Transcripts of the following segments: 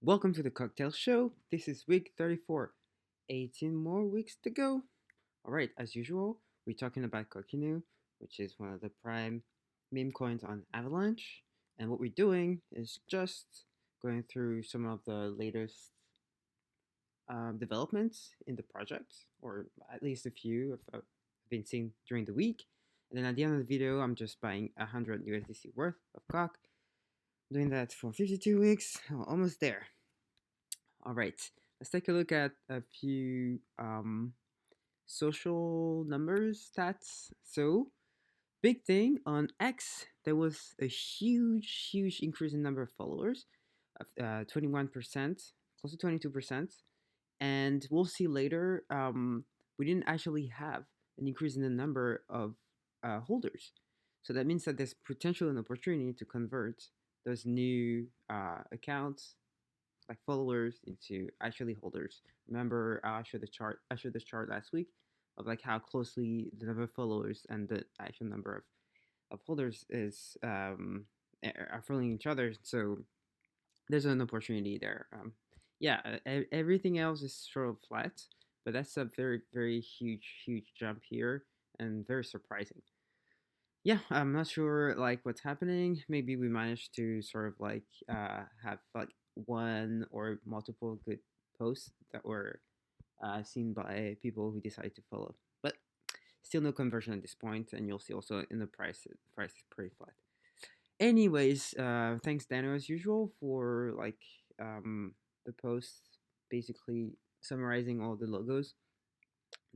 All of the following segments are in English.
Welcome to the Cocktail Show. This is week 34. 18 more weeks to go. Alright, as usual, we're talking about CoqInu, which is one of the prime meme coins on Avalanche. And what we're doing is just going through some of the latest developments in the project, or at least a few I've been seeing during the week. And then at the end of the video, I'm just buying 100 USDC worth of CoQ. Doing that for 52 weeks, almost there. All right, let's take a look at a few social numbers stats. So, big thing on X, there was a huge increase in number of followers, of 21%, close to 22%. And we'll see later, we didn't actually have an increase in the number of holders. So that means that there's potential and opportunity to convert those new accounts like followers into actually holders. Remember, I showed the chart. I showed this chart last week of like how closely the number of followers and the actual number of holders is are following each other. So there's an opportunity there. Yeah, everything else is sort of flat, but that's a very huge jump here and very surprising. Yeah, I'm not sure like what's happening. Maybe we managed to sort of like have like one or multiple good posts that were seen by people who decided to follow. But still no conversion at this point, and you'll see also in the price is pretty flat. Anyways, thanks Dano as usual for like the posts basically summarizing all the logos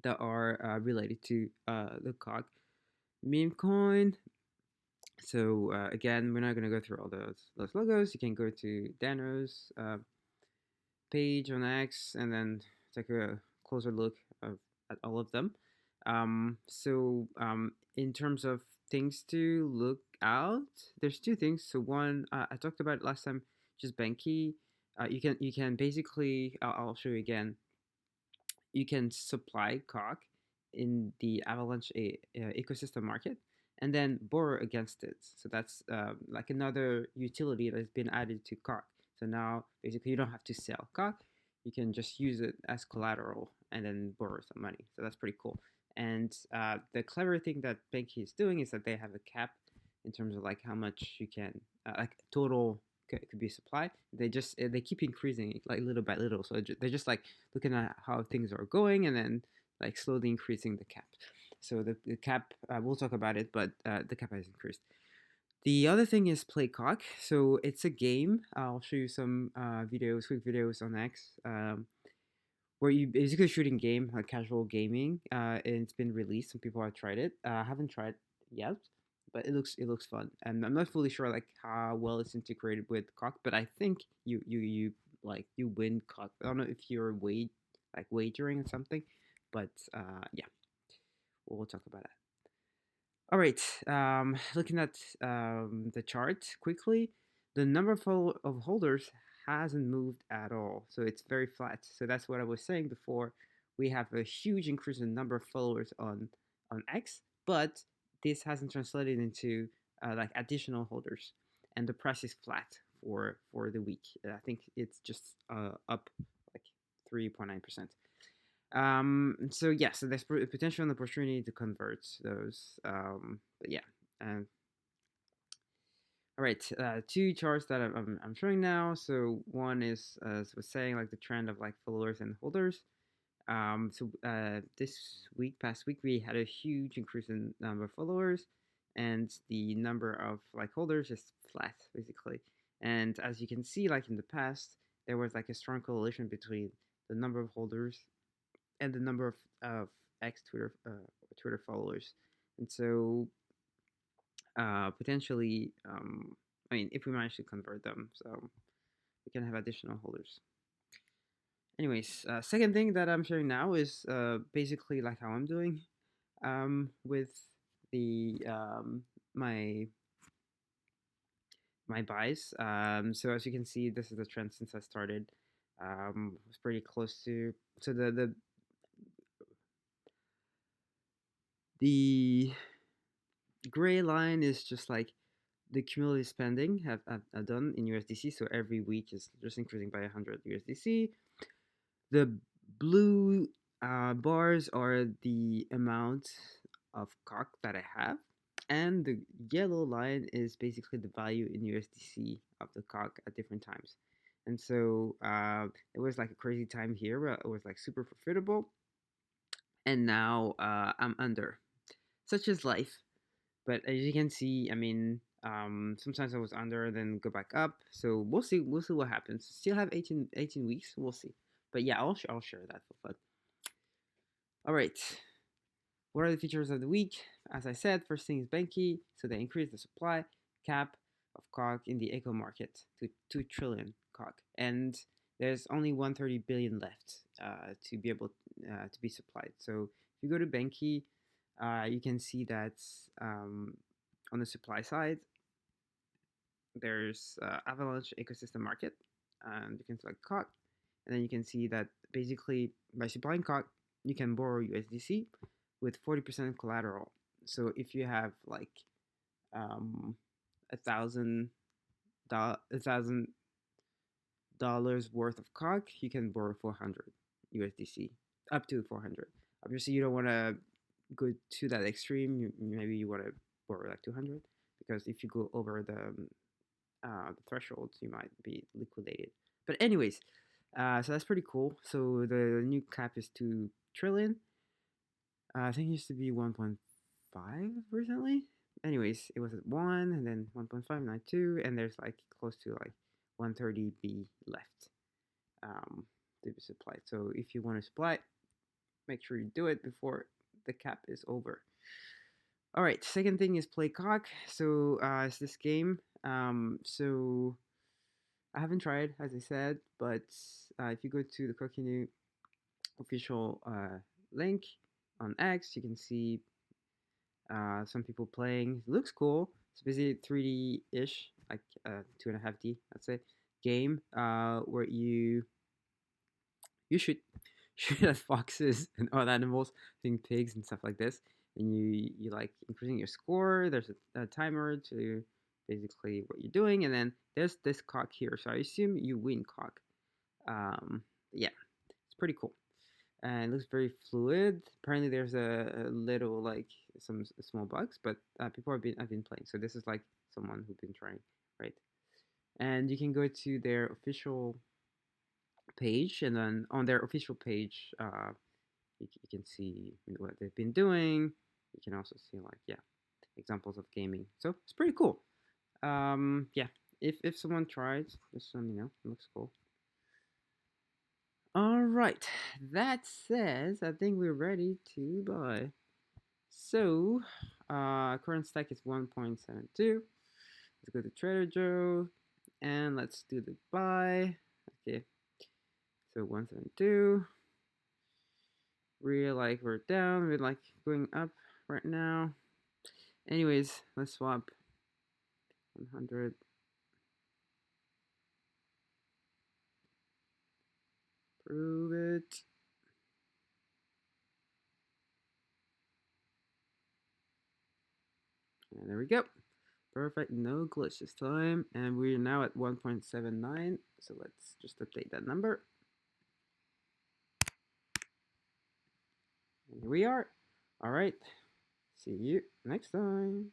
that are related to the COG meme coin. So again, we're not going to go through all those logos. You can go to Dano's page on X and then take a closer look at all of them. In terms of things to look out, there's two things. So one, I talked about it last time, just Benqi. You can basically I'll show you again. You can supply CoQ in the Avalanche ecosystem market and then borrow against it. So that's like another utility that's been added to CoQ. So now basically you don't have to sell CoQ. You can just use it as collateral and then borrow some money. So that's pretty cool. And the clever thing that Benqi is doing is that they have a cap in terms of like how much you can like total could be supplied. They keep increasing it like little by little. So they're just like looking at how things are going and then like slowly increasing the cap. So the cap, we'll talk about it, but the cap has increased. The other thing is playCOQ. So it's a game. I'll show you some quick videos on X, where you basically shooting game, like casual gaming. And it's been released. Some people have tried it. I haven't tried yet, but it looks fun. And I'm not fully sure like how well it's integrated with COQ, but I think you like you win COQ. I don't know if you're wagering or something, but yeah, we'll talk about that. All right. Looking at the chart quickly, the number of holders hasn't moved at all, so it's very flat. So that's what I was saying before. We have a huge increase in number of followers on X, but this hasn't translated into like additional holders, and the price is flat for the week. I think it's just up like 3.9%. So yeah, so there's potential and opportunity to convert those. But yeah. All right, two charts that I'm showing now. So one is, as I was saying, like the trend of like followers and holders. This past week, we had a huge increase in number of followers, and the number of like holders is flat basically. And as you can see, like in the past, there was like a strong correlation between the number of holders and the number of ex Twitter followers, and so potentially, I mean, if we manage to convert them, so we can have additional holders. Anyways, second thing that I'm sharing now is basically like how I'm doing with the my buys. So as you can see, this is the trend since I started. It's pretty close to the gray line is just like the cumulative spending have done in USDC. So every week is just increasing by 100 USDC. The blue bars are the amount of coq that I have, and the yellow line is basically the value in USDC of the coq at different times. And so it was like a crazy time here where it was like super profitable, and now I'm under. Such is life. But as you can see, I mean, sometimes I was under, then go back up. So we'll see. We'll see what happens. Still have 18 weeks. We'll see. But yeah, I'll share that for fun. All right. What are the features of the week? As I said, first thing is Benqi. So they increased the supply cap of coq in the eco market to 2 trillion coq, and there's only 130 billion left to be able to be supplied. So if you go to Benqi, you can see that on the supply side, there's Avalanche ecosystem market, and you can select coq, and then you can see that basically by supplying coq, you can borrow USDC with 40% collateral. So if you have like $1,000 worth of coq, you can borrow 400 USDC, up to 400. Obviously, you don't want to go to that extreme. Maybe you want to borrow like 200, because if you go over the thresholds, you might be liquidated. But anyways, so that's pretty cool. So the new cap is 2 trillion. I think it used to be 1.5 recently. Anyways, it was at 1, and then 1.592, and there's like close to like 130 B left to be supplied. So if you want to supply, make sure you do it before the cap is over. All right, second thing is playCOQ. So it's this game. So I haven't tried, as I said, but if you go to the CoqInu official link on X, you can see some people playing. It looks cool. It's basically 3D-ish, like 2.5D, I'd say, game where you shoot at foxes and other animals, I think pigs and stuff like this, and you like increasing your score. There's a timer to basically what you're doing, and then there's this coq here. So I assume you win coq. Yeah, it's pretty cool. And it looks very fluid. Apparently, there's a little like some small bugs, but people have been playing. So this is like someone who's been trying, right? And you can go to their official page, and then on their official page, you can see what they've been doing. You can also see like examples of gaming. So it's pretty cool. Yeah, if someone tries, just let me know. It looks cool. All right, that says I think we're ready to buy. So, current stack is 1.72. Let's go to Trader Joe and let's do the buy. Okay, so 172. We're down, we're like going up right now. Anyways, let's swap 100. Prove it. And there we go. Perfect, no glitch this time. And we're now at 1.79. So let's just update that number. And here we are. All right. See you next time.